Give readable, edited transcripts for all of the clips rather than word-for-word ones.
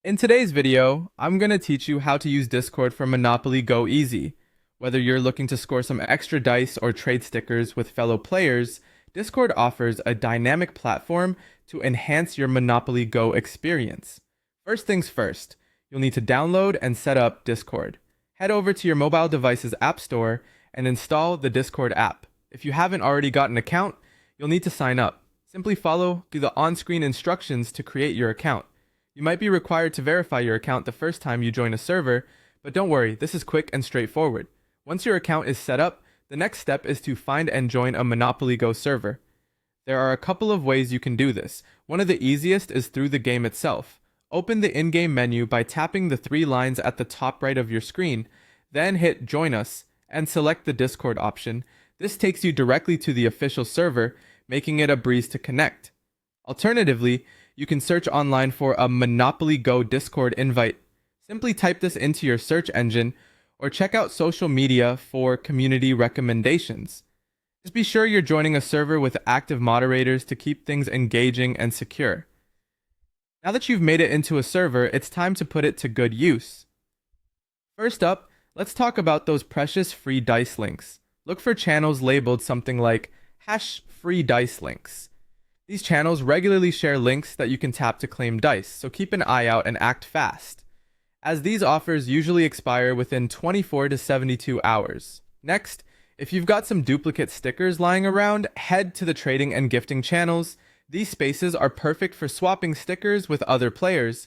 In today's video, I'm going to teach you how to use Discord for Monopoly Go Easy. Whether you're looking to score some extra dice or trade stickers with fellow players, Discord offers a dynamic platform to enhance your Monopoly Go experience. First things first, you'll need to download and set up Discord. Head over to your mobile device's app store and install the Discord app. If you haven't already got an account, you'll need to sign up. Simply follow through the on-screen instructions to create your account. You might be required to verify your account the first time you join a server, but don't worry, this is quick and straightforward. Once your account is set up, the next step is to find and join a Monopoly Go server. There are a couple of ways you can do this. One of the easiest is through the game itself. Open the in-game menu by tapping the three lines at the top right of your screen, then hit Join Us and select the Discord option. This takes you directly to the official server, making it a breeze to connect. Alternatively, you can search online for a Monopoly Go Discord invite. Simply type this into your search engine or check out social media for community recommendations. Just be sure you're joining a server with active moderators to keep things engaging and secure. Now that you've made it into a server, it's time to put it to good use. First up, let's talk about those precious free dice links. Look for channels labeled something like #FreeDiceLinks. These channels regularly share links that you can tap to claim dice, so keep an eye out and act fast, as these offers usually expire within 24 to 72 hours. Next, if you've got some duplicate stickers lying around, head to the trading and gifting channels. These spaces are perfect for swapping stickers with other players.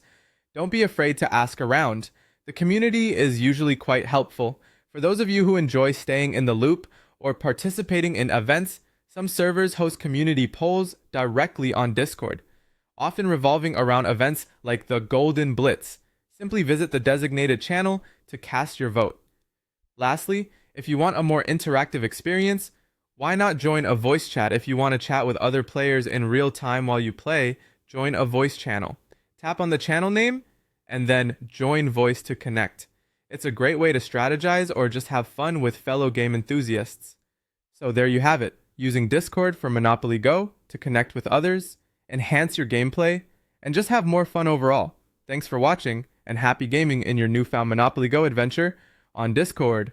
Don't be afraid to ask around. The community is usually quite helpful. For those of you who enjoy staying in the loop or participating in events, some servers host community polls directly on Discord, often revolving around events like the Golden Blitz. Simply visit the designated channel to cast your vote. Lastly, if you want a more interactive experience, why not join a voice chat? If you want to chat with other players in real time while you play, join a voice channel. Tap on the channel name and then join voice to connect. It's a great way to strategize or just have fun with fellow game enthusiasts. So there you have it. Using Discord for Monopoly Go to connect with others, enhance your gameplay, and just have more fun overall. Thanks for watching, and happy gaming in your newfound Monopoly Go adventure on Discord.